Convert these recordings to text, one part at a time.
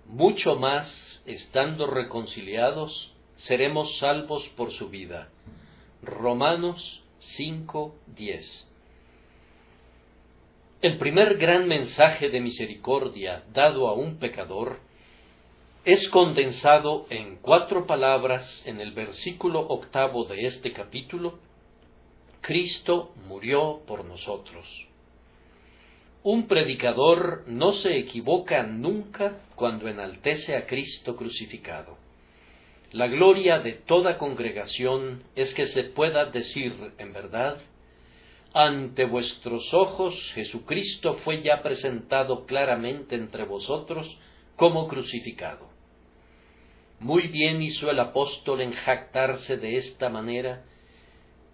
mucho más, estando reconciliados, seremos salvos por su vida. Romanos 5:10. El primer gran mensaje de misericordia dado a un pecador es condensado en 4 palabras en el versículo 8 de este capítulo: Cristo murió por nosotros. Un predicador no se equivoca nunca cuando enaltece a Cristo crucificado. La gloria de toda congregación es que se pueda decir en verdad: ante vuestros ojos Jesucristo fue ya presentado claramente entre vosotros como crucificado. Muy bien hizo el apóstol en jactarse de esta manera,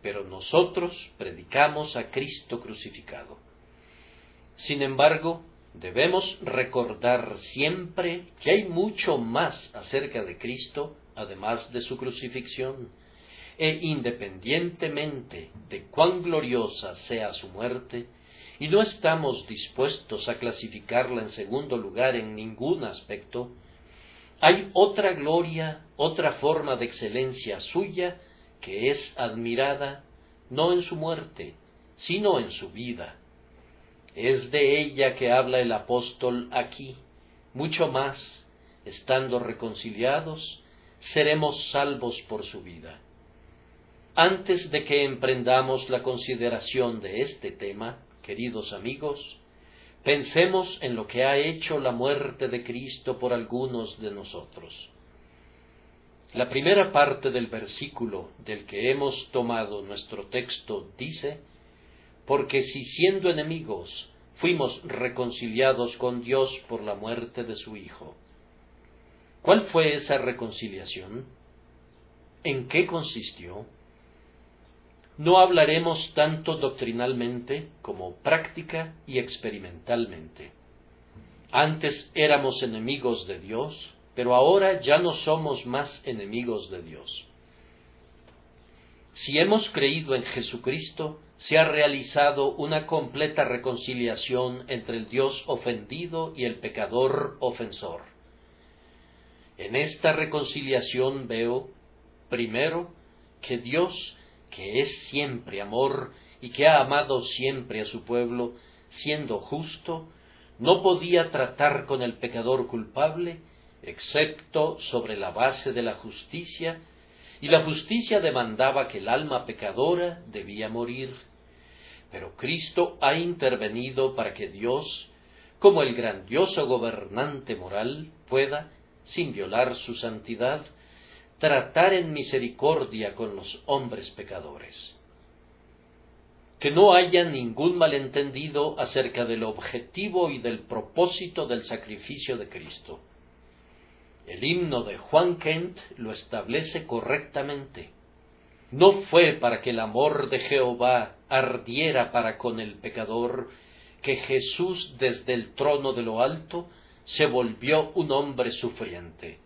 pero nosotros predicamos a Cristo crucificado. Sin embargo, debemos recordar siempre que hay mucho más acerca de Cristo, además de su crucifixión, e independientemente de cuán gloriosa sea su muerte, y no estamos dispuestos a clasificarla en segundo lugar en ningún aspecto, hay otra gloria, otra forma de excelencia suya que es admirada no en su muerte, sino en su vida. Es de ella que habla el apóstol aquí. Mucho más, estando reconciliados, seremos salvos por su vida. Antes de que emprendamos la consideración de este tema, queridos amigos, pensemos en lo que ha hecho la muerte de Cristo por algunos de nosotros. La primera parte del versículo del que hemos tomado nuestro texto dice: porque si siendo enemigos fuimos reconciliados con Dios por la muerte de su Hijo. ¿Cuál fue esa reconciliación? ¿En qué consistió? No hablaremos tanto doctrinalmente como práctica y experimentalmente. Antes éramos enemigos de Dios, pero ahora ya no somos más enemigos de Dios. Si hemos creído en Jesucristo, se ha realizado una completa reconciliación entre el Dios ofendido y el pecador ofensor. En esta reconciliación veo, primero, que Dios, que es siempre amor y que ha amado siempre a su pueblo, siendo justo, no podía tratar con el pecador culpable, excepto sobre la base de la justicia, y la justicia demandaba que el alma pecadora debía morir. Pero Cristo ha intervenido para que Dios, como el grandioso gobernante moral, pueda, sin violar su santidad, tratar en misericordia con los hombres pecadores. Que no haya ningún malentendido acerca del objetivo y del propósito del sacrificio de Cristo. El himno de Juan Kent lo establece correctamente. No fue para que el amor de Jehová ardiera para con el pecador que Jesús desde el trono de lo alto se volvió un hombre sufriente.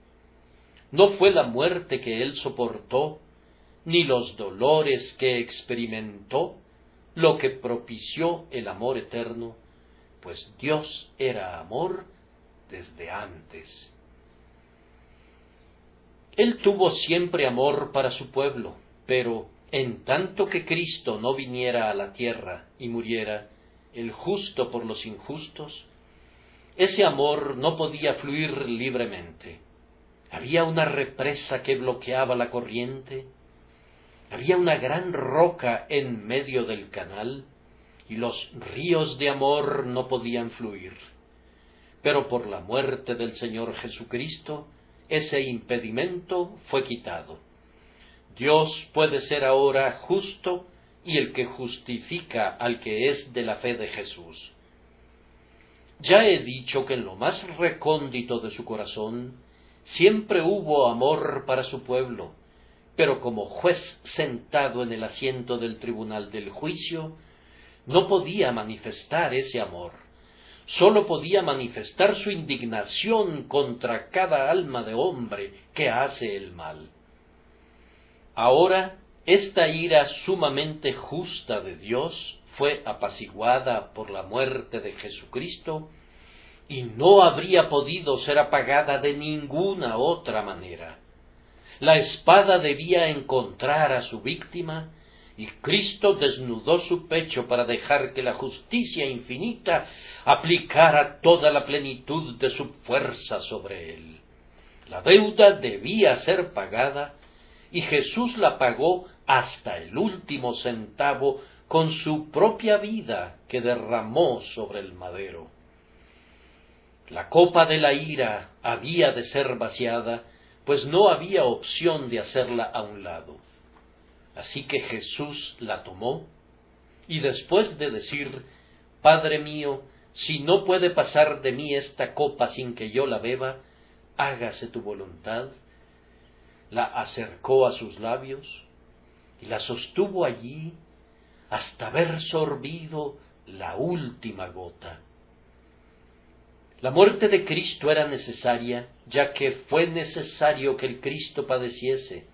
No fue la muerte que él soportó, ni los dolores que experimentó, lo que propició el amor eterno, pues Dios era amor desde antes. Él tuvo siempre amor para su pueblo, pero en tanto que Cristo no viniera a la tierra y muriera, el justo por los injustos, ese amor no podía fluir libremente. Había una represa que bloqueaba la corriente, había una gran roca en medio del canal, y los ríos de amor no podían fluir. Pero por la muerte del Señor Jesucristo, ese impedimento fue quitado. Dios puede ser ahora justo y el que justifica al que es de la fe de Jesús. Ya he dicho que en lo más recóndito de su corazón siempre hubo amor para su pueblo, pero como juez sentado en el asiento del tribunal del juicio, no podía manifestar ese amor. Sólo podía manifestar su indignación contra cada alma de hombre que hace el mal. Ahora, esta ira sumamente justa de Dios fue apaciguada por la muerte de Jesucristo, y no habría podido ser apagada de ninguna otra manera. La espada debía encontrar a su víctima, y Cristo desnudó su pecho para dejar que la justicia infinita aplicara toda la plenitud de su fuerza sobre él. La deuda debía ser pagada, y Jesús la pagó hasta el último centavo con su propia vida que derramó sobre el madero. La copa de la ira había de ser vaciada, pues no había opción de hacerla a un lado. Así que Jesús la tomó, y después de decir, Padre mío, si no puede pasar de mí esta copa sin que yo la beba, hágase tu voluntad, la acercó a sus labios, y la sostuvo allí hasta haber sorbido la última gota. La muerte de Cristo era necesaria, ya que fue necesario que el Cristo padeciese,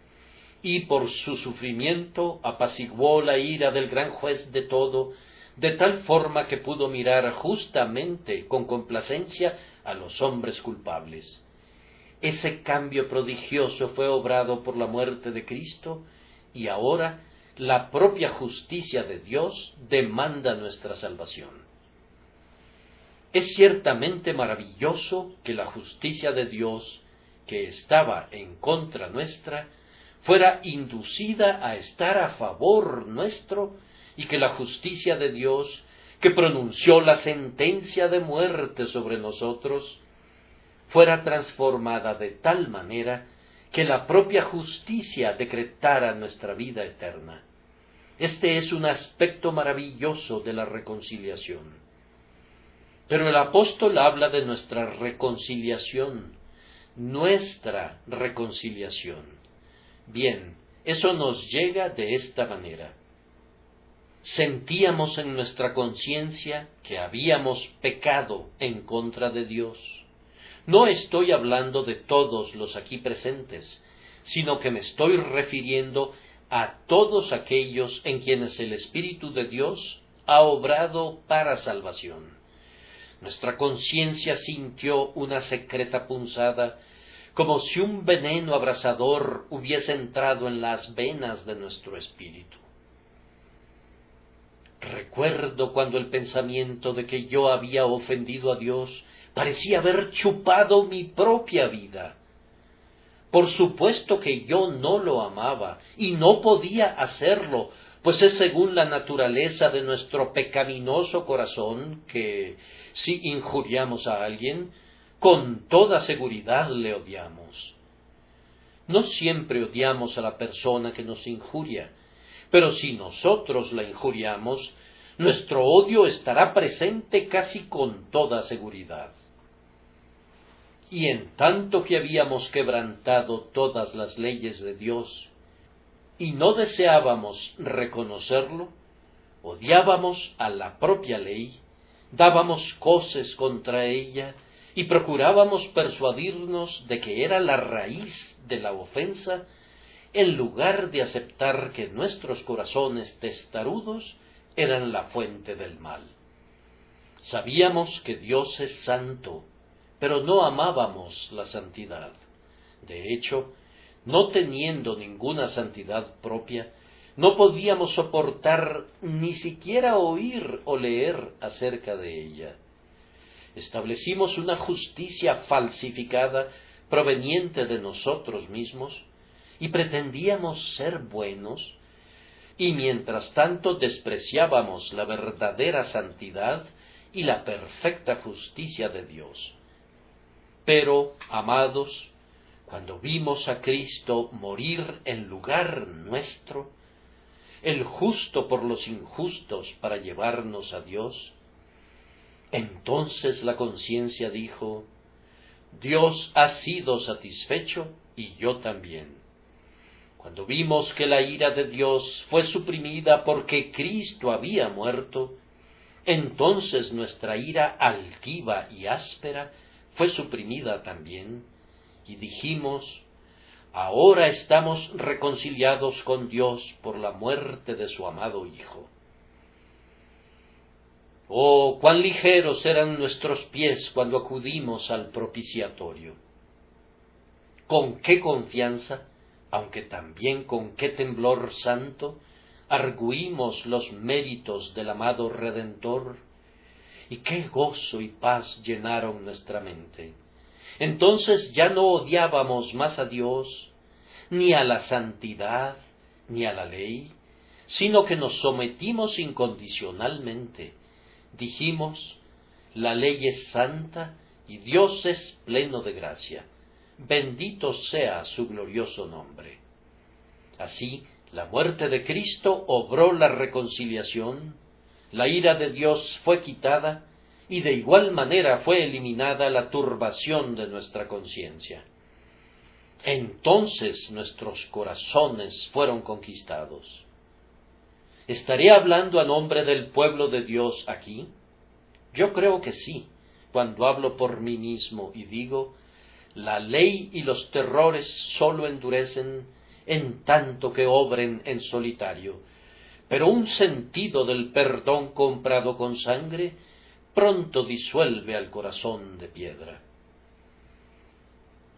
y por su sufrimiento apaciguó la ira del gran juez de todo, de tal forma que pudo mirar justamente con complacencia a los hombres culpables. Ese cambio prodigioso fue obrado por la muerte de Cristo, y ahora la propia justicia de Dios demanda nuestra salvación. Es ciertamente maravilloso que la justicia de Dios, que estaba en contra nuestra, fuera inducida a estar a favor nuestro, y que la justicia de Dios, que pronunció la sentencia de muerte sobre nosotros, fuera transformada de tal manera que la propia justicia decretara nuestra vida eterna. Este es un aspecto maravilloso de la reconciliación. Pero el apóstol habla de nuestra reconciliación. Bien, eso nos llega de esta manera. Sentíamos en nuestra conciencia que habíamos pecado en contra de Dios. No estoy hablando de todos los aquí presentes, sino que me estoy refiriendo a todos aquellos en quienes el Espíritu de Dios ha obrado para salvación. Nuestra conciencia sintió una secreta punzada, como si un veneno abrasador hubiese entrado en las venas de nuestro espíritu. Recuerdo cuando el pensamiento de que yo había ofendido a Dios parecía haber chupado mi propia vida. Por supuesto que yo no lo amaba, y no podía hacerlo, pues es según la naturaleza de nuestro pecaminoso corazón que, si injuriamos a alguien, con toda seguridad le odiamos. No siempre odiamos a la persona que nos injuria, pero si nosotros la injuriamos, nuestro odio estará presente casi con toda seguridad. Y en tanto que habíamos quebrantado todas las leyes de Dios, y no deseábamos reconocerlo, odiábamos a la propia ley, dábamos coces contra ella, y procurábamos persuadirnos de que era la raíz de la ofensa, en lugar de aceptar que nuestros corazones testarudos eran la fuente del mal. Sabíamos que Dios es santo, pero no amábamos la santidad. De hecho, no teniendo ninguna santidad propia, no podíamos soportar ni siquiera oír o leer acerca de ella. Establecimos una justicia falsificada proveniente de nosotros mismos, y pretendíamos ser buenos, y mientras tanto despreciábamos la verdadera santidad y la perfecta justicia de Dios. Pero, amados, cuando vimos a Cristo morir en lugar nuestro, el justo por los injustos para llevarnos a Dios, entonces la conciencia dijo, Dios ha sido satisfecho y yo también. Cuando vimos que la ira de Dios fue suprimida porque Cristo había muerto, entonces nuestra ira altiva y áspera fue suprimida también, y dijimos, ahora estamos reconciliados con Dios por la muerte de su amado Hijo. Oh, cuán ligeros eran nuestros pies cuando acudimos al propiciatorio. Con qué confianza, aunque también con qué temblor santo, arguimos los méritos del amado Redentor, y qué gozo y paz llenaron nuestra mente. Entonces ya no odiábamos más a Dios, ni a la santidad, ni a la ley, sino que nos sometimos incondicionalmente. Dijimos, la ley es santa y Dios es pleno de gracia. Bendito sea su glorioso nombre. Así, la muerte de Cristo obró la reconciliación, la ira de Dios fue quitada, y de igual manera fue eliminada la turbación de nuestra conciencia. Entonces nuestros corazones fueron conquistados. ¿Estaré hablando a nombre del pueblo de Dios aquí? Yo creo que sí, cuando hablo por mí mismo y digo, la ley y los terrores sólo endurecen en tanto que obren en solitario, pero un sentido del perdón comprado con sangre pronto disuelve al corazón de piedra.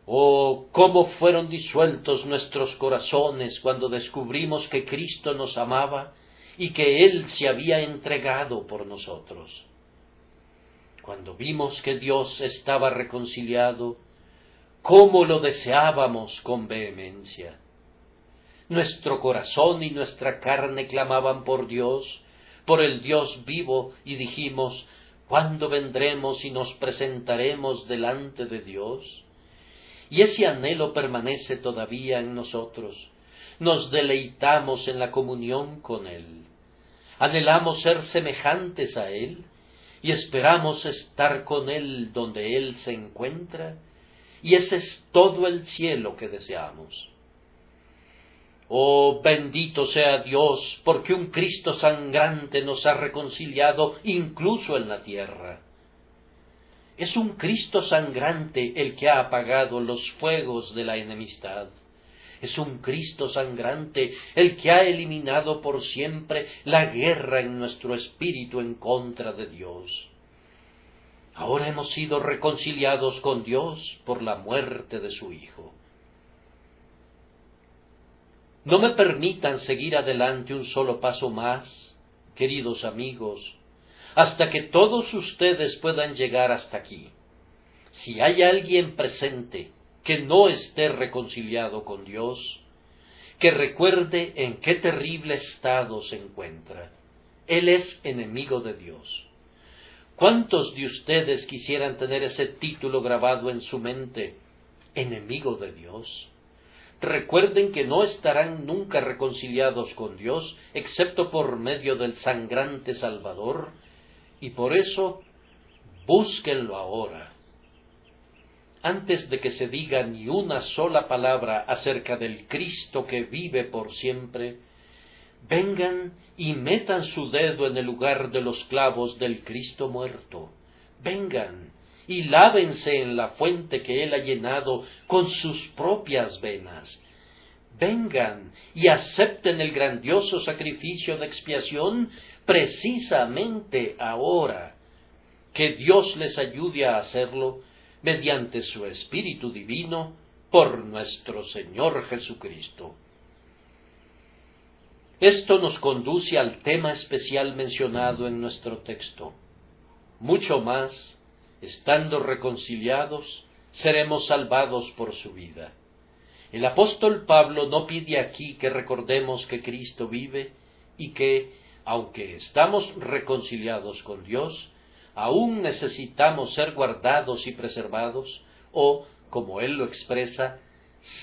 Oh, cómo fueron disueltos nuestros corazones cuando descubrimos que Cristo nos amaba y que Él se había entregado por nosotros. Cuando vimos que Dios estaba reconciliado, cómo lo deseábamos con vehemencia. Nuestro corazón y nuestra carne clamaban por Dios, por el Dios vivo, y dijimos, ¿cuándo vendremos y nos presentaremos delante de Dios? Y ese anhelo permanece todavía en nosotros. Nos deleitamos en la comunión con Él. Anhelamos ser semejantes a Él y esperamos estar con Él donde Él se encuentra, y ese es todo el cielo que deseamos. Oh, bendito sea Dios, porque un Cristo sangrante nos ha reconciliado incluso en la tierra. Es un Cristo sangrante el que ha apagado los fuegos de la enemistad. Es un Cristo sangrante el que ha eliminado por siempre la guerra en nuestro espíritu en contra de Dios. Ahora hemos sido reconciliados con Dios por la muerte de su Hijo. No me permitan seguir adelante un solo paso más, queridos amigos, hasta que todos ustedes puedan llegar hasta aquí. Si hay alguien presente que no esté reconciliado con Dios, que recuerde en qué terrible estado se encuentra. Él es enemigo de Dios. ¿Cuántos de ustedes quisieran tener ese título grabado en su mente? ¿Enemigo de Dios? Recuerden que no estarán nunca reconciliados con Dios, excepto por medio del sangrante Salvador, y por eso búsquenlo ahora. Antes de que se diga ni una sola palabra acerca del Cristo que vive por siempre, vengan y metan su dedo en el lugar de los clavos del Cristo muerto. Vengan y lávense en la fuente que Él ha llenado con sus propias venas. Vengan y acepten el grandioso sacrificio de expiación precisamente ahora. Que Dios les ayude a hacerlo mediante su Espíritu Divino, por nuestro Señor Jesucristo. Esto nos conduce al tema especial mencionado en nuestro texto. Mucho más, estando reconciliados, seremos salvados por su vida. El apóstol Pablo no pide aquí que recordemos que Cristo vive y que, aunque estamos reconciliados con Dios, aún necesitamos ser guardados y preservados, o, como él lo expresa,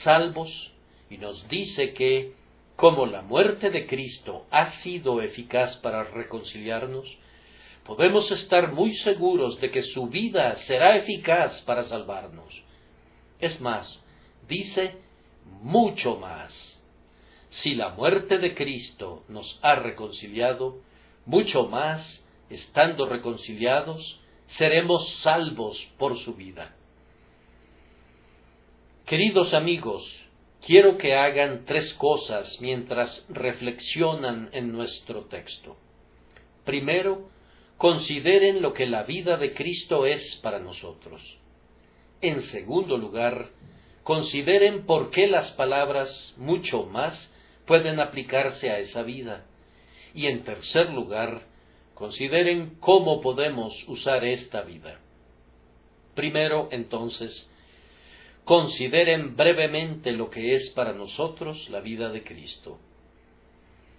salvos, y nos dice que, como la muerte de Cristo ha sido eficaz para reconciliarnos, podemos estar muy seguros de que su vida será eficaz para salvarnos. Es más, dice, mucho más. Si la muerte de Cristo nos ha reconciliado, mucho más, estando reconciliados, seremos salvos por su vida. Queridos amigos, quiero que hagan 3 cosas mientras reflexionan en nuestro texto. Primero, consideren lo que la vida de Cristo es para nosotros. En segundo lugar, consideren por qué las palabras mucho más pueden aplicarse a esa vida. Y en tercer lugar, consideren cómo podemos usar esta vida. Primero, entonces, consideren brevemente lo que es para nosotros la vida de Cristo.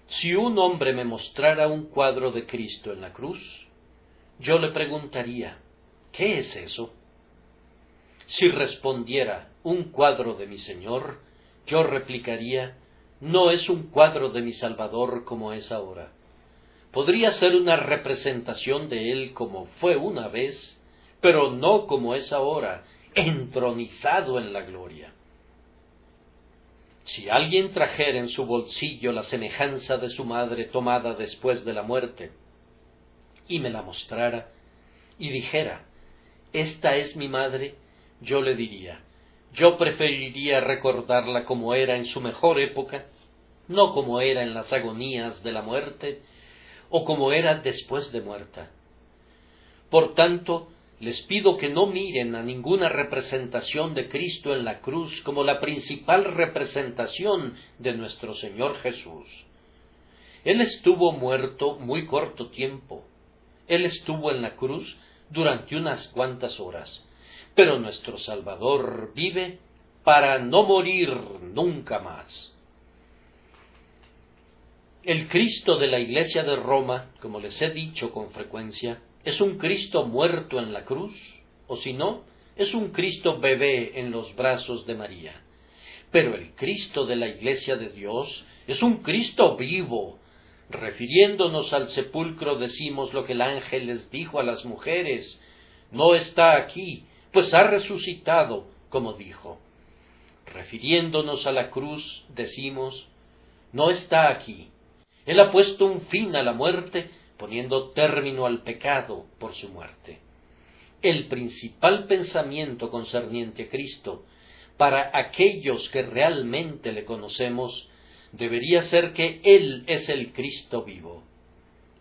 Si un hombre me mostrara un cuadro de Cristo en la cruz, yo le preguntaría, ¿qué es eso? Si respondiera, un cuadro de mi Señor, yo replicaría, no es un cuadro de mi Salvador como es ahora. Podría ser una representación de Él como fue una vez, pero no como es ahora, entronizado en la gloria. Si alguien trajera en su bolsillo la semejanza de su madre tomada después de la muerte, y me la mostrara, y dijera, «Esta es mi madre», yo le diría, yo preferiría recordarla como era en su mejor época, no como era en las agonías de la muerte, o como era después de muerta. Por tanto, les pido que no miren a ninguna representación de Cristo en la cruz como la principal representación de nuestro Señor Jesús. Él estuvo muerto muy corto tiempo. Él estuvo en la cruz durante unas cuantas horas. Pero nuestro Salvador vive para no morir nunca más. El Cristo de la Iglesia de Roma, como les he dicho con frecuencia, es un Cristo muerto en la cruz, o si no, es un Cristo bebé en los brazos de María. Pero el Cristo de la Iglesia de Dios es un Cristo vivo. Refiriéndonos al sepulcro decimos lo que el ángel les dijo a las mujeres, no está aquí, pues ha resucitado, como dijo. Refiriéndonos a la cruz decimos, no está aquí. Él ha puesto un fin a la muerte, poniendo término al pecado por su muerte. El principal pensamiento concerniente a Cristo, para aquellos que realmente le conocemos, debería ser que Él es el Cristo vivo.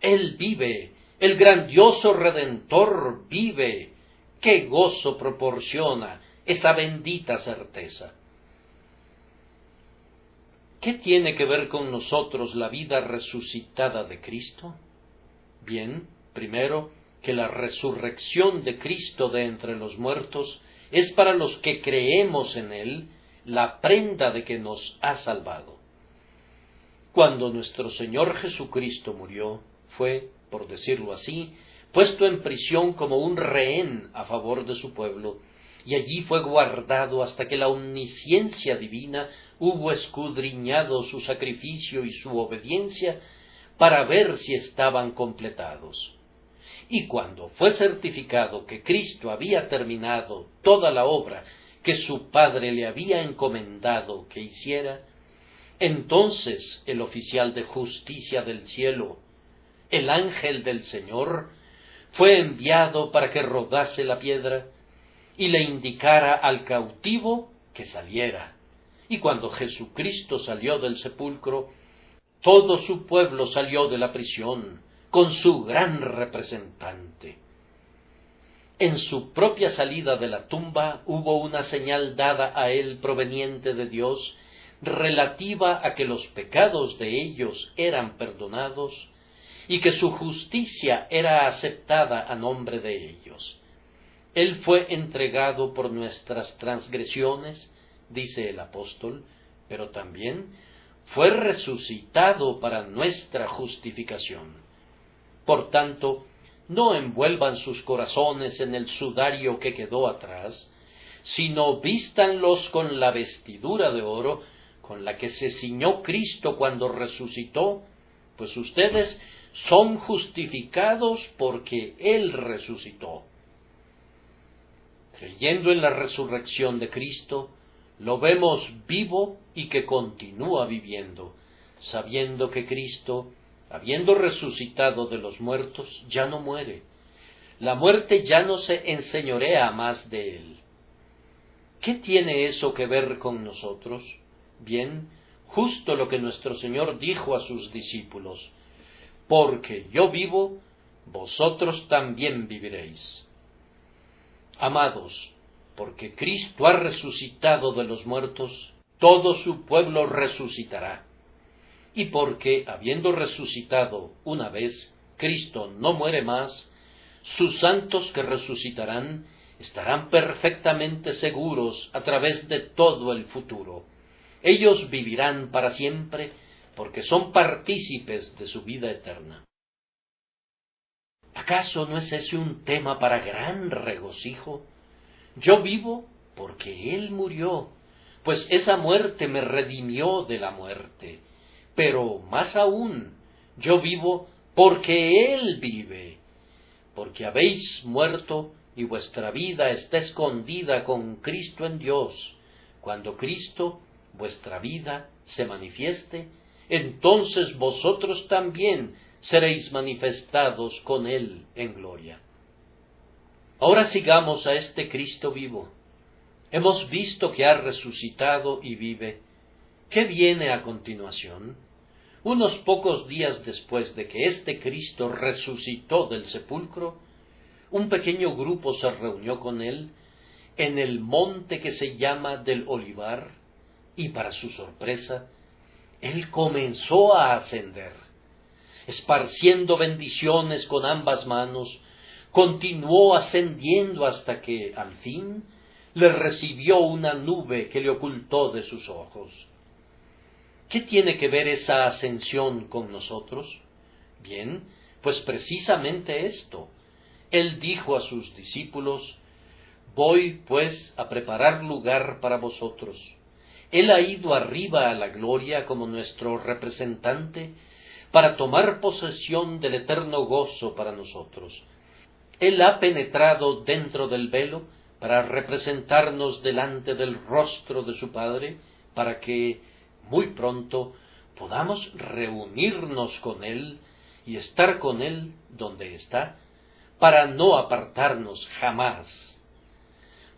Él vive, el grandioso Redentor vive. ¡Qué gozo proporciona esa bendita certeza! ¿Qué tiene que ver con nosotros la vida resucitada de Cristo? Bien, primero, que la resurrección de Cristo de entre los muertos es para los que creemos en Él la prenda de que nos ha salvado. Cuando nuestro Señor Jesucristo murió, fue, por decirlo así, puesto en prisión como un rehén a favor de su pueblo, y allí fue guardado hasta que la omnisciencia divina hubo escudriñado su sacrificio y su obediencia para ver si estaban completados. Y cuando fue certificado que Cristo había terminado toda la obra que su Padre le había encomendado que hiciera, entonces el oficial de justicia del cielo, el ángel del Señor, fue enviado para que rodase la piedra y le indicara al cautivo que saliera. Y cuando Jesucristo salió del sepulcro, todo su pueblo salió de la prisión con su gran representante. En su propia salida de la tumba hubo una señal dada a él proveniente de Dios, relativa a que los pecados de ellos eran perdonados y que su justicia era aceptada a nombre de ellos. Él fue entregado por nuestras transgresiones, dice el apóstol, pero también fue resucitado para nuestra justificación. Por tanto, no envuelvan sus corazones en el sudario que quedó atrás, sino vístanlos con la vestidura de oro con la que se ciñó Cristo cuando resucitó, pues ustedes son justificados porque Él resucitó. Creyendo en la resurrección de Cristo, lo vemos vivo y que continúa viviendo, sabiendo que Cristo, habiendo resucitado de los muertos, ya no muere. La muerte ya no se enseñorea más de Él. ¿Qué tiene eso que ver con nosotros? Bien, justo lo que nuestro Señor dijo a sus discípulos, porque yo vivo, vosotros también viviréis. Amados, porque Cristo ha resucitado de los muertos, todo su pueblo resucitará. Y porque, habiendo resucitado una vez, Cristo no muere más, sus santos que resucitarán estarán perfectamente seguros a través de todo el futuro. Ellos vivirán para siempre, porque son partícipes de su vida eterna. ¿Acaso no es ese un tema para gran regocijo? Yo vivo porque Él murió, pues esa muerte me redimió de la muerte. Pero más aún, yo vivo porque Él vive, porque habéis muerto y vuestra vida está escondida con Cristo en Dios. Cuando Cristo, vuestra vida, se manifieste, entonces vosotros también seréis manifestados con Él en gloria. Ahora sigamos a este Cristo vivo. Hemos visto que ha resucitado y vive. ¿Qué viene a continuación? Unos pocos días después de que este Cristo resucitó del sepulcro, un pequeño grupo se reunió con Él en el monte que se llama del Olivar, y para su sorpresa, Él comenzó a ascender. Esparciendo bendiciones con ambas manos, continuó ascendiendo hasta que, al fin, le recibió una nube que le ocultó de sus ojos. ¿Qué tiene que ver esa ascensión con nosotros? Bien, pues precisamente esto. Él dijo a sus discípulos: voy, pues, a preparar lugar para vosotros. Él ha ido arriba a la gloria como nuestro representante para tomar posesión del eterno gozo para nosotros. Él ha penetrado dentro del velo para representarnos delante del rostro de su Padre, para que, muy pronto, podamos reunirnos con Él y estar con Él donde está, para no apartarnos jamás.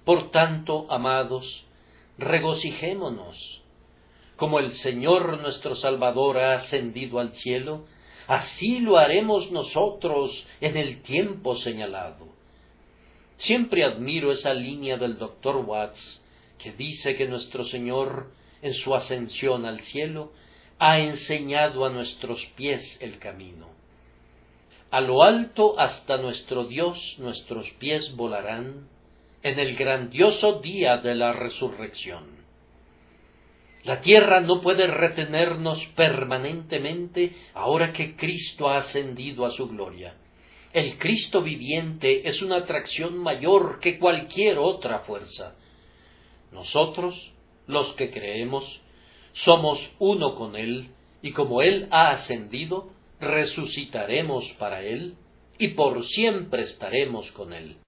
Por tanto, amados, regocijémonos. Como el Señor nuestro Salvador ha ascendido al cielo, así lo haremos nosotros en el tiempo señalado. Siempre admiro esa línea del Dr. Watts, que dice que nuestro Señor, en su ascensión al cielo, ha enseñado a nuestros pies el camino. A lo alto hasta nuestro Dios nuestros pies volarán en el grandioso día de la resurrección. La tierra no puede retenernos permanentemente ahora que Cristo ha ascendido a su gloria. El Cristo viviente es una atracción mayor que cualquier otra fuerza. Nosotros, los que creemos, somos uno con Él, y como Él ha ascendido, resucitaremos para Él, y por siempre estaremos con Él.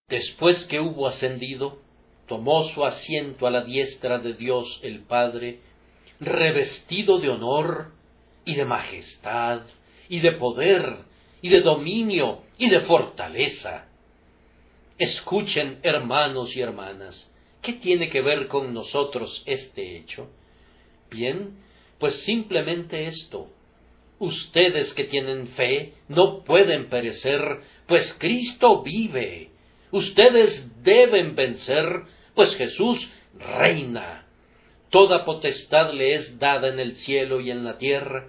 Después que hubo ascendido, tomó su asiento a la diestra de Dios el Padre, revestido de honor y de majestad, y de poder, y de dominio, y de fortaleza. Escuchen, hermanos y hermanas, ¿qué tiene que ver con nosotros este hecho? Bien, pues simplemente esto. Ustedes que tienen fe no pueden perecer, pues Cristo vive. Ustedes deben vencer, pues Jesús reina. Toda potestad le es dada en el cielo y en la tierra,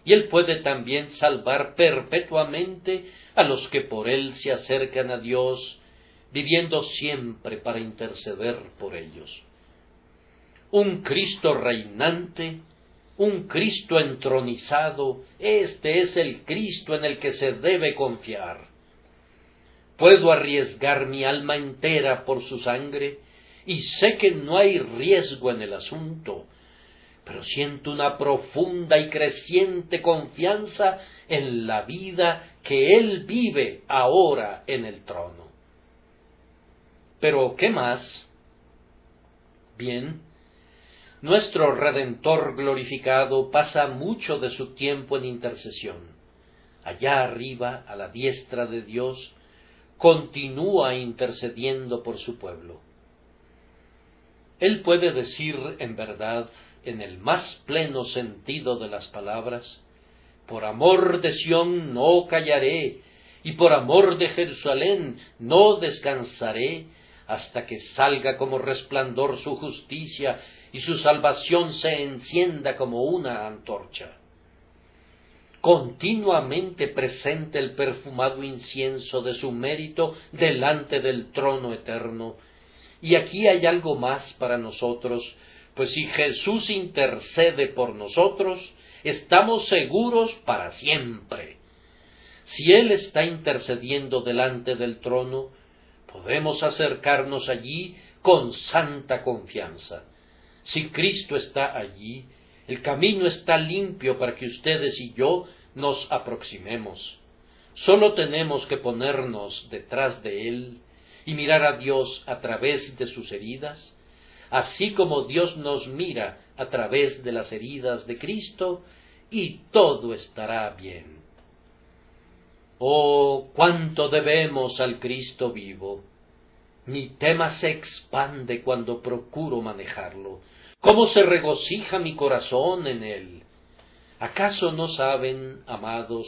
y Él puede también salvar perpetuamente a los que por Él se acercan a Dios, viviendo siempre para interceder por ellos. Un Cristo reinante, un Cristo entronizado, este es el Cristo en el que se debe confiar. Puedo arriesgar mi alma entera por su sangre, y sé que no hay riesgo en el asunto, pero siento una profunda y creciente confianza en la vida que Él vive ahora en el trono. Pero, ¿qué más? Bien, nuestro Redentor glorificado pasa mucho de su tiempo en intercesión. Allá arriba, a la diestra de Dios, continúa intercediendo por su pueblo. Él puede decir en verdad, en el más pleno sentido de las palabras, Por amor de Sión no callaré, y por amor de Jerusalén no descansaré, hasta que salga como resplandor su justicia, y su salvación se encienda como una antorcha. Continuamente presente el perfumado incienso de su mérito delante del trono eterno. Y aquí hay algo más para nosotros, pues si Jesús intercede por nosotros, estamos seguros para siempre. Si Él está intercediendo delante del trono, podemos acercarnos allí con santa confianza. Si Cristo está allí, el camino está limpio para que ustedes y yo nos aproximemos. Solo tenemos que ponernos detrás de Él y mirar a Dios a través de sus heridas, así como Dios nos mira a través de las heridas de Cristo, y todo estará bien. Oh, cuánto debemos al Cristo vivo. Mi tema se expande cuando procuro manejarlo. ¿Cómo se regocija mi corazón en él? ¿Acaso no saben, amados,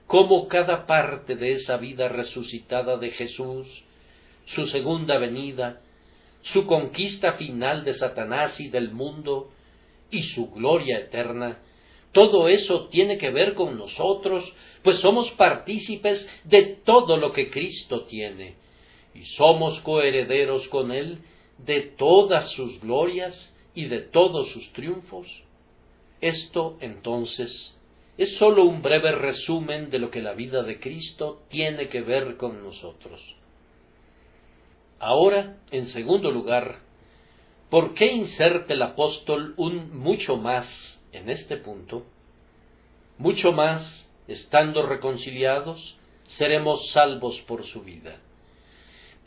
cómo cada parte de esa vida resucitada de Jesús, su segunda venida, su conquista final de Satanás y del mundo, y su gloria eterna, todo eso tiene que ver con nosotros, pues somos partícipes de todo lo que Cristo tiene, y somos coherederos con Él de todas sus glorias y de todos sus triunfos? Esto, entonces, es sólo un breve resumen de lo que la vida de Cristo tiene que ver con nosotros. Ahora, en segundo lugar, ¿por qué inserta el apóstol un mucho más en este punto? Mucho más, estando reconciliados, seremos salvos por su vida.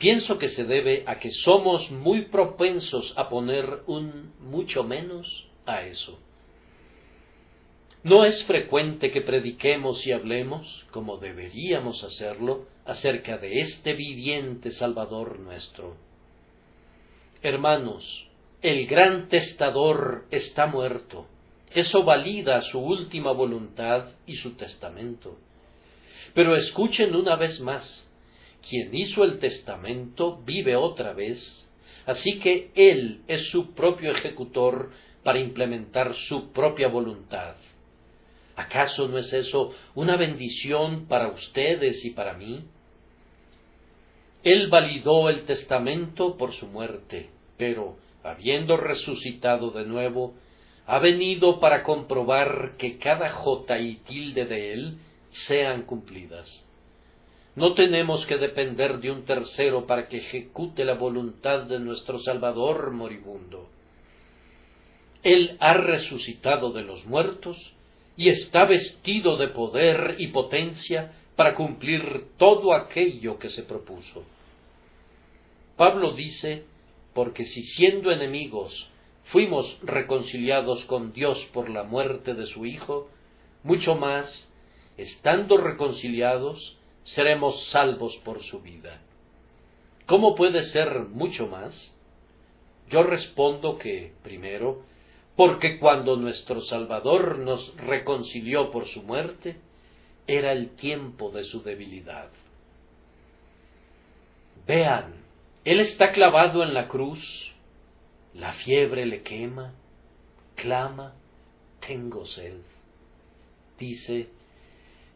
Pienso que se debe a que somos muy propensos a poner un mucho menos a eso. No es frecuente que prediquemos y hablemos, como deberíamos hacerlo, acerca de este viviente Salvador nuestro. Hermanos, el gran testador está muerto. Eso valida su última voluntad y su testamento. Pero escuchen una vez más, quien hizo el testamento vive otra vez, así que Él es su propio ejecutor para implementar su propia voluntad. ¿Acaso no es eso una bendición para ustedes y para mí? Él validó el testamento por su muerte, pero, habiendo resucitado de nuevo, ha venido para comprobar que cada jota y tilde de él sean cumplidas. No tenemos que depender de un tercero para que ejecute la voluntad de nuestro Salvador moribundo. Él ha resucitado de los muertos y está vestido de poder y potencia para cumplir todo aquello que se propuso. Pablo dice, porque si siendo enemigos fuimos reconciliados con Dios por la muerte de su Hijo, mucho más, estando reconciliados, seremos salvos por su vida. ¿Cómo puede ser mucho más? Yo respondo que, primero, porque cuando nuestro Salvador nos reconcilió por su muerte, era el tiempo de su debilidad. Vean, Él está clavado en la cruz, la fiebre le quema, clama, tengo sed. Dice,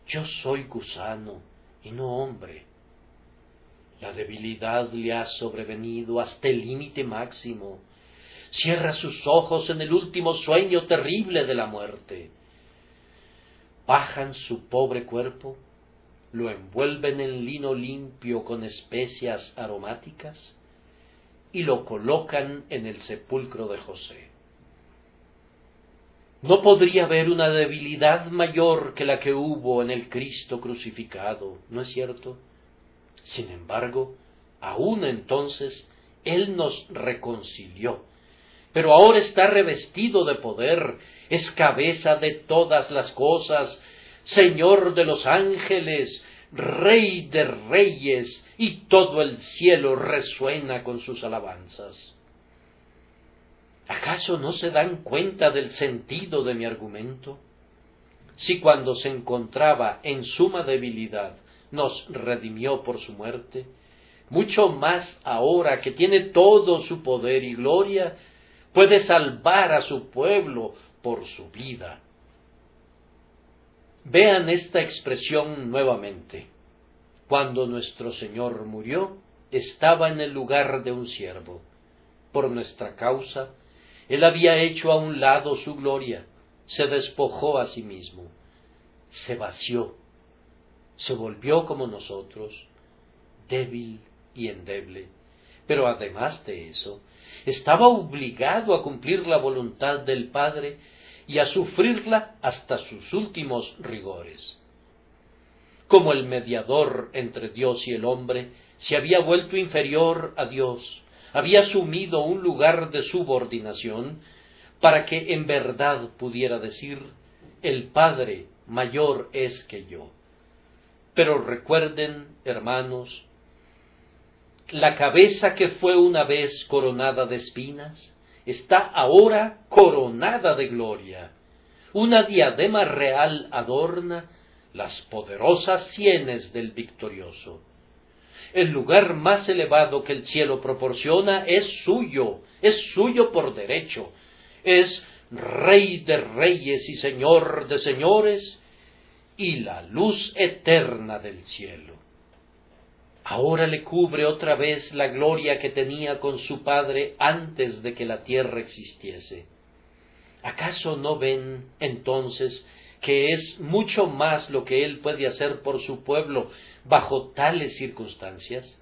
yo soy gusano y no hombre. La debilidad le ha sobrevenido hasta el límite máximo. Cierra sus ojos en el último sueño terrible de la muerte. Bajan su pobre cuerpo, lo envuelven en lino limpio con especias aromáticas y lo colocan en el sepulcro de José. No podría haber una debilidad mayor que la que hubo en el Cristo crucificado, ¿no es cierto? Sin embargo, aún entonces, Él nos reconcilió, pero ahora está revestido de poder, es cabeza de todas las cosas, Señor de los ángeles, Rey de reyes, y todo el cielo resuena con sus alabanzas. ¿Acaso no se dan cuenta del sentido de mi argumento? si cuando se encontraba en suma debilidad nos redimió por su muerte, mucho más ahora que tiene todo su poder y gloria, puede salvar a su pueblo por su vida. Vean esta expresión nuevamente. Cuando nuestro Señor murió, estaba en el lugar de un siervo. Por nuestra causa, Él había hecho a un lado su gloria, se despojó a sí mismo, se vació, se volvió como nosotros, débil y endeble, pero además de eso, estaba obligado a cumplir la voluntad del Padre y a sufrirla hasta sus últimos rigores. Como el mediador entre Dios y el hombre, se había vuelto inferior a Dios, había asumido un lugar de subordinación para que en verdad pudiera decir, el Padre mayor es que yo. Pero recuerden, hermanos, la cabeza que fue una vez coronada de espinas, está ahora coronada de gloria. Una diadema real adorna las poderosas sienes del victorioso. El lugar más elevado que el cielo proporciona es suyo por derecho, es Rey de reyes y Señor de señores, y la luz eterna del cielo. Ahora le cubre otra vez la gloria que tenía con su Padre antes de que la tierra existiese. ¿Acaso no ven, entonces, que es mucho más lo que Él puede hacer por su pueblo bajo tales circunstancias?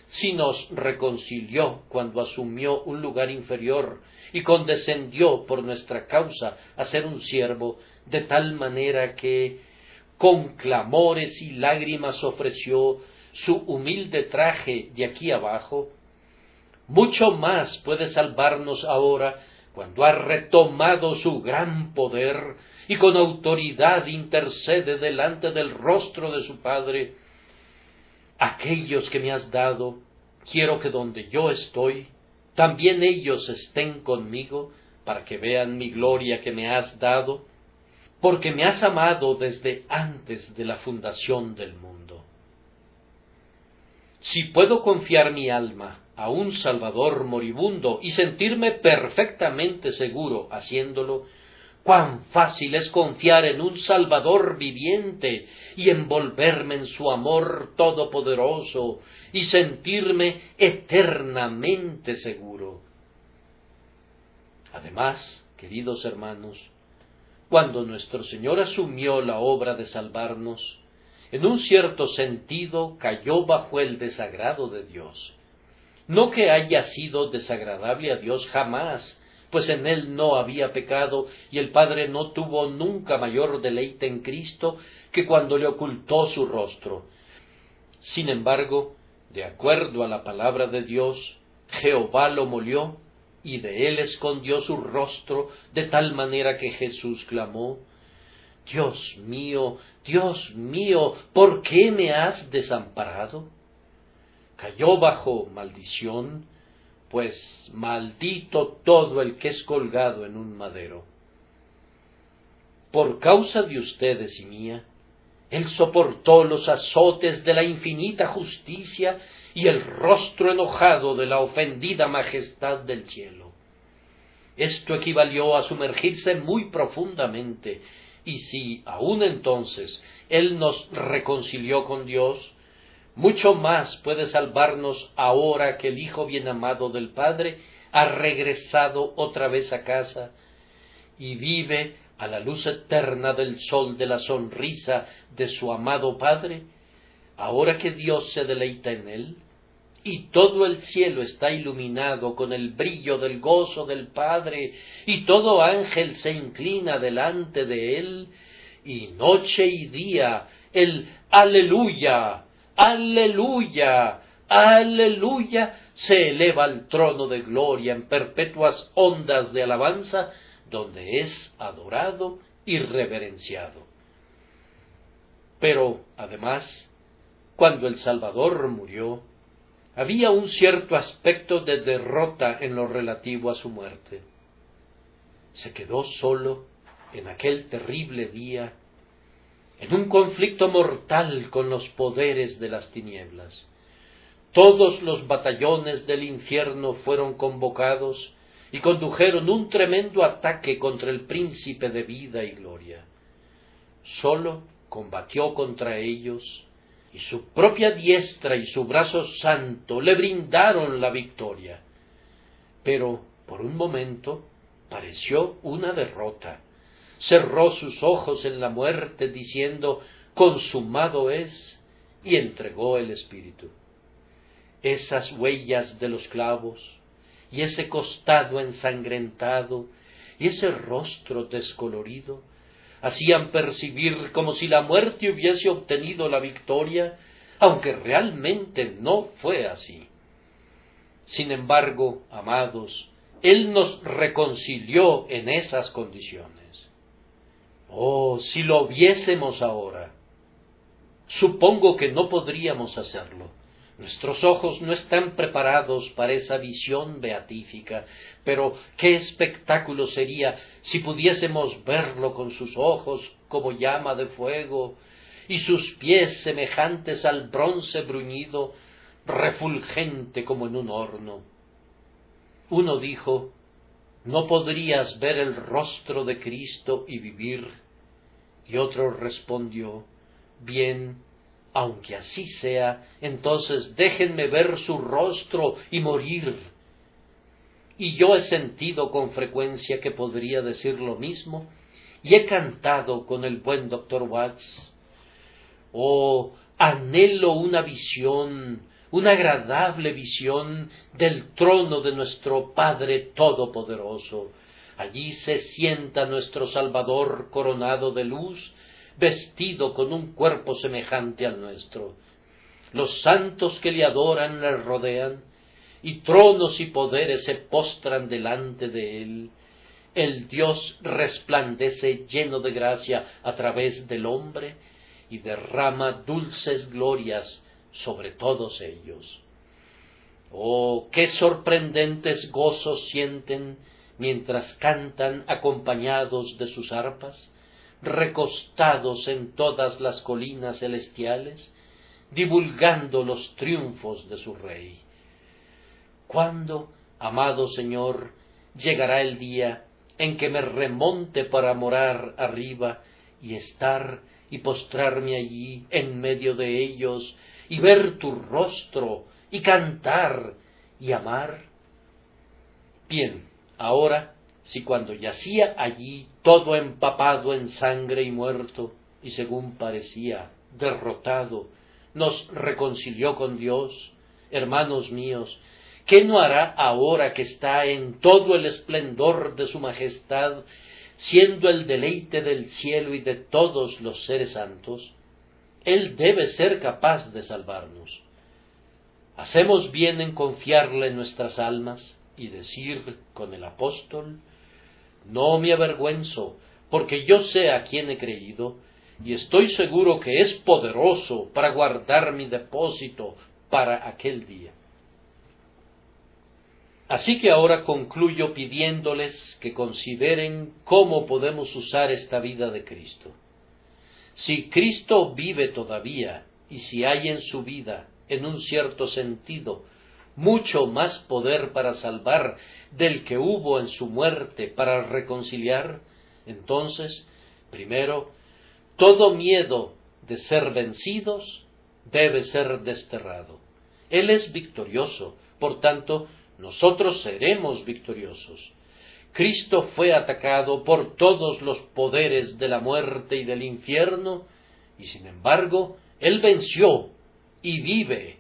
Si nos reconcilió cuando asumió un lugar inferior y condescendió por nuestra causa a ser un siervo, de tal manera que con clamores y lágrimas ofreció su humilde traje de aquí abajo, mucho más puede salvarnos ahora cuando ha retomado su gran poder y con autoridad intercede delante del rostro de su Padre. Aquellos que me has dado, quiero que donde yo estoy, también ellos estén conmigo, para que vean mi gloria que me has dado, porque me has amado desde antes de la fundación del mundo. Si puedo confiar mi alma a un Salvador moribundo y sentirme perfectamente seguro haciéndolo, cuán fácil es confiar en un Salvador viviente y envolverme en su amor todopoderoso y sentirme eternamente seguro. Además, queridos hermanos, cuando nuestro Señor asumió la obra de salvarnos, en un cierto sentido cayó bajo el desagrado de Dios. No que haya sido desagradable a Dios jamás, pues en Él no había pecado y el Padre no tuvo nunca mayor deleite en Cristo que cuando le ocultó su rostro. Sin embargo, de acuerdo a la palabra de Dios, Jehová lo molió y de Él escondió su rostro de tal manera que Jesús clamó, Dios mío, ¿por qué me has desamparado? Cayó bajo maldición, pues maldito todo el que es colgado en un madero. Por causa de ustedes y mía, Él soportó los azotes de la infinita justicia y el rostro enojado de la ofendida majestad del cielo. Esto equivalió a sumergirse muy profundamente, y si aún entonces Él nos reconcilió con Dios, mucho más puede salvarnos ahora que el Hijo bien amado del Padre ha regresado otra vez a casa y vive a la luz eterna del sol de la sonrisa de su amado Padre, ahora que Dios se deleita en él, y todo el cielo está iluminado con el brillo del gozo del Padre, y todo ángel se inclina delante de él, y noche y día el aleluya, aleluya, aleluya se eleva al trono de gloria en perpetuas ondas de alabanza, donde es adorado y reverenciado. Pero, además, cuando el Salvador murió, había un cierto aspecto de derrota en lo relativo a su muerte. Se quedó solo en aquel terrible día, en un conflicto mortal con los poderes de las tinieblas. Todos los batallones del infierno fueron convocados y condujeron un tremendo ataque contra el príncipe de vida y gloria. Solo combatió contra ellos, y su propia diestra y su brazo santo le brindaron la victoria. Pero, por un momento, pareció una derrota. Cerró sus ojos en la muerte, diciendo, consumado es, y entregó el espíritu. Esas huellas de los clavos, y ese costado ensangrentado, y ese rostro descolorido, hacían percibir como si la muerte hubiese obtenido la victoria, aunque realmente no fue así. Sin embargo, amados, Él nos reconcilió en esas condiciones. Oh, si lo viésemos ahora, supongo que no podríamos hacerlo. Nuestros ojos no están preparados para esa visión beatífica, pero qué espectáculo sería si pudiésemos verlo con sus ojos como llama de fuego, y sus pies semejantes al bronce bruñido, refulgente como en un horno. Uno dijo, ¿no podrías ver el rostro de Cristo y vivir? Y otro respondió, bien, aunque así sea, entonces déjenme ver su rostro y morir. Y yo he sentido con frecuencia que podría decir lo mismo, y he cantado con el buen Dr. Watts. Oh, anhelo una visión, una agradable visión del trono de nuestro Padre Todopoderoso. Allí se sienta nuestro Salvador coronado de luz, vestido con un cuerpo semejante al nuestro. Los santos que le adoran le rodean, y tronos y poderes se postran delante de él. El Dios resplandece lleno de gracia a través del hombre, y derrama dulces glorias sobre todos ellos. Oh, qué sorprendentes gozos sienten mientras cantan acompañados de sus arpas, recostados en todas las colinas celestiales, divulgando los triunfos de su Rey. ¿Cuándo, amado Señor, llegará el día en que me remonte para morar arriba y estar y postrarme allí en medio de ellos y ver tu rostro y cantar y amar? Bien, ahora, si cuando yacía allí todo empapado en sangre y muerto, y según parecía derrotado, nos reconcilió con Dios, hermanos míos, ¿qué no hará ahora que está en todo el esplendor de su majestad, siendo el deleite del cielo y de todos los seres santos? Él debe ser capaz de salvarnos. Hacemos bien en confiarle en nuestras almas y decir con el apóstol, no me avergüenzo, porque yo sé a quién he creído, y estoy seguro que es poderoso para guardar mi depósito para aquel día. Así que ahora concluyo pidiéndoles que consideren cómo podemos usar esta vida de Cristo. Si Cristo vive todavía, y si hay en su vida, en un cierto sentido, mucho más poder para salvar del que hubo en su muerte para reconciliar, entonces, primero, todo miedo de ser vencidos debe ser desterrado. Él es victorioso, por tanto, nosotros seremos victoriosos. Cristo fue atacado por todos los poderes de la muerte y del infierno, y sin embargo, Él venció y vive.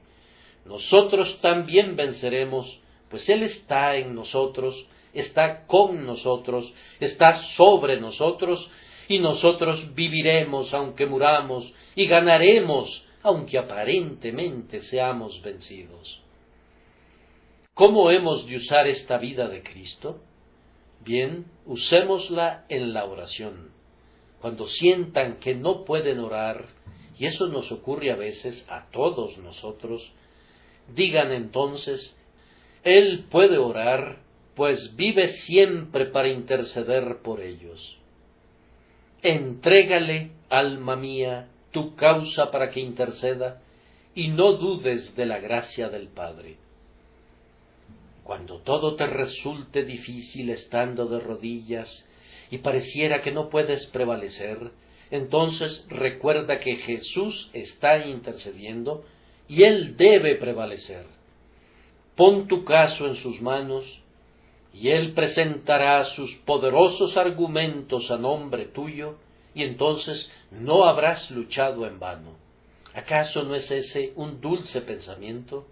Nosotros también venceremos, pues Él está en nosotros, está con nosotros, está sobre nosotros, y nosotros viviremos aunque muramos, y ganaremos aunque aparentemente seamos vencidos. ¿Cómo hemos de usar esta vida de Cristo? Bien, usémosla en la oración. Cuando sientan que no pueden orar, y eso nos ocurre a veces a todos nosotros, digan entonces, Él puede orar, pues vive siempre para interceder por ellos. Entrégale, alma mía, tu causa para que interceda, y no dudes de la gracia del Padre. Cuando todo te resulte difícil estando de rodillas y pareciera que no puedes prevalecer, entonces recuerda que Jesús está intercediendo y Él debe prevalecer. Pon tu caso en sus manos y Él presentará sus poderosos argumentos a nombre tuyo, y entonces no habrás luchado en vano. ¿Acaso no es ese un dulce pensamiento?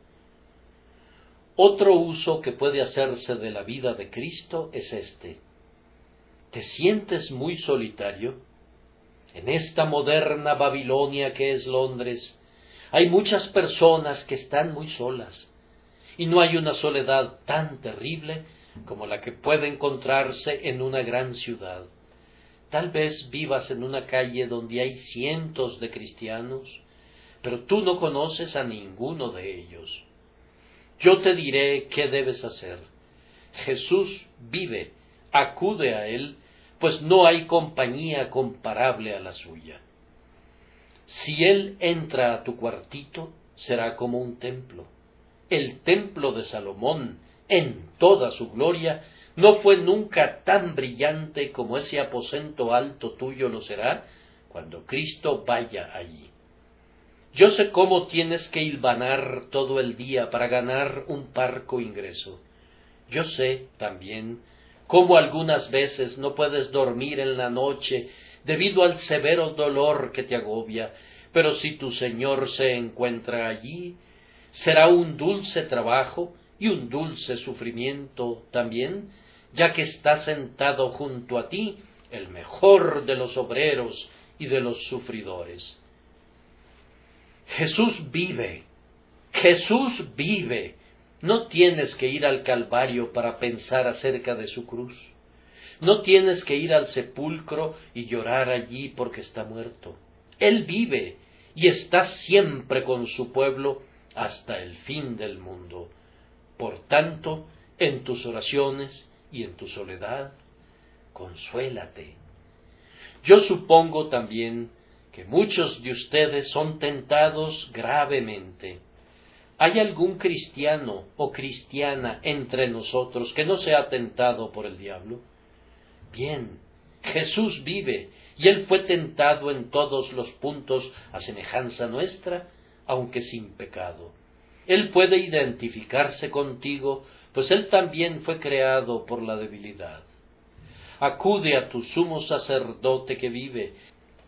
Otro uso que puede hacerse de la vida de Cristo es este. ¿Te sientes muy solitario? En esta moderna Babilonia que es Londres, hay muchas personas que están muy solas, y no hay una soledad tan terrible como la que puede encontrarse en una gran ciudad. Tal vez vivas en una calle donde hay cientos de cristianos, pero tú no conoces a ninguno de ellos. Yo te diré qué debes hacer. Jesús vive, acude a Él, pues no hay compañía comparable a la suya. Si Él entra a tu cuartito, será como un templo. El templo de Salomón, en toda su gloria, no fue nunca tan brillante como ese aposento alto tuyo lo será cuando Cristo vaya allí. Yo sé cómo tienes que hilvanar todo el día para ganar un parco ingreso. Yo sé, también, cómo algunas veces no puedes dormir en la noche debido al severo dolor que te agobia, pero si tu Señor se encuentra allí, será un dulce trabajo y un dulce sufrimiento también, ya que está sentado junto a ti el mejor de los obreros y de los sufridores. Jesús vive, Jesús vive. No tienes que ir al Calvario para pensar acerca de su cruz. No tienes que ir al sepulcro y llorar allí porque está muerto. Él vive y está siempre con su pueblo hasta el fin del mundo. Por tanto, en tus oraciones y en tu soledad, consuélate. Yo supongo también que muchos de ustedes son tentados gravemente. ¿Hay algún cristiano o cristiana entre nosotros que no sea tentado por el diablo? Bien, Jesús vive, y Él fue tentado en todos los puntos a semejanza nuestra, aunque sin pecado. Él puede identificarse contigo, pues Él también fue creado por la debilidad. Acude a tu sumo sacerdote que vive,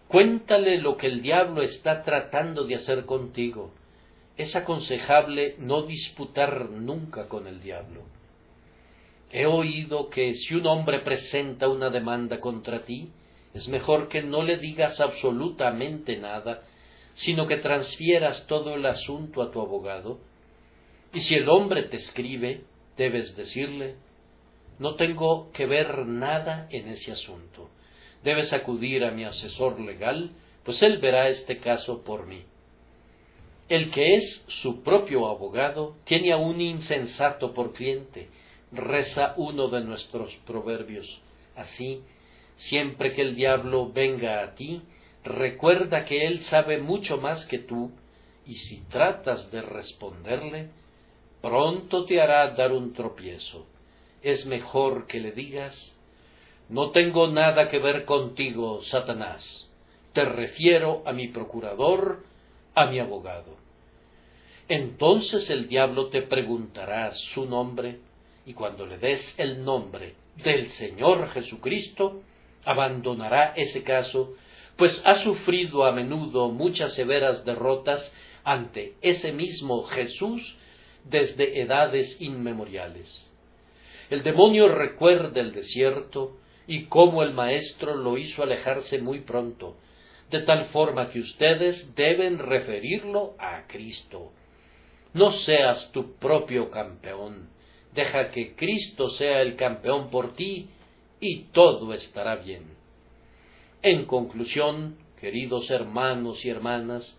cuéntale lo que el diablo está tratando de hacer contigo. Es aconsejable no disputar nunca con el diablo. He oído que si un hombre presenta una demanda contra ti, es mejor que no le digas absolutamente nada, sino que transfieras todo el asunto a tu abogado. Y si el hombre te escribe, debes decirle: no tengo que ver nada en ese asunto. Debes acudir a mi asesor legal, pues él verá este caso por mí. El que es su propio abogado tiene a un insensato por cliente, reza uno de nuestros proverbios. Así, siempre que el diablo venga a ti, recuerda que él sabe mucho más que tú, y si tratas de responderle, pronto te hará dar un tropiezo. Es mejor que le digas: no tengo nada que ver contigo, Satanás. Te refiero a mi procurador, a mi abogado. Entonces el diablo te preguntará su nombre, y cuando le des el nombre del Señor Jesucristo, abandonará ese caso, pues ha sufrido a menudo muchas severas derrotas ante ese mismo Jesús desde edades inmemoriales. El demonio recuerda el desierto y cómo el Maestro lo hizo alejarse muy pronto, de tal forma que ustedes deben referirlo a Cristo. No seas tu propio campeón, deja que Cristo sea el campeón por ti y todo estará bien. En conclusión, queridos hermanos y hermanas,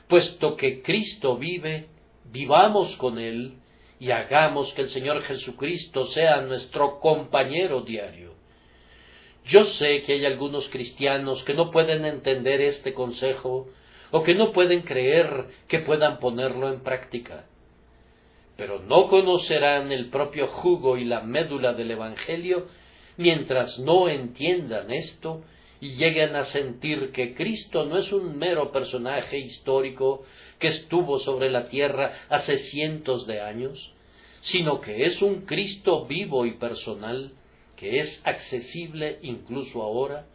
puesto que Cristo vive, vivamos con Él y hagamos que el Señor Jesucristo sea nuestro compañero diario. Yo sé que hay algunos cristianos que no pueden entender este consejo o que no pueden creer que puedan ponerlo en práctica. Pero no conocerán el propio jugo y la médula del Evangelio mientras no entiendan esto y lleguen a sentir que Cristo no es un mero personaje histórico que estuvo sobre la tierra hace cientos de años, sino que es un Cristo vivo y personal, que es accesible incluso ahora,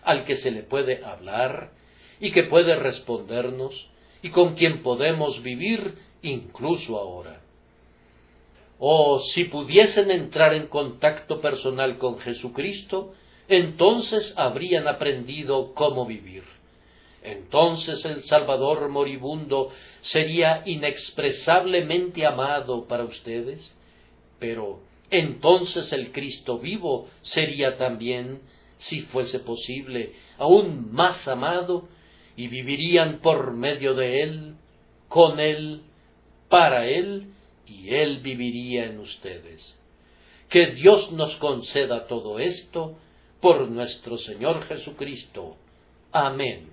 al que se le puede hablar y que puede respondernos y con quien podemos vivir incluso ahora. Oh, si pudiesen entrar en contacto personal con Jesucristo, entonces habrían aprendido cómo vivir. Entonces el Salvador moribundo sería inexpresablemente amado para ustedes, pero entonces el Cristo vivo sería también, si fuese posible, aún más amado, y vivirían por medio de Él, con Él, para Él, y Él viviría en ustedes. Que Dios nos conceda todo esto por nuestro Señor Jesucristo. Amén.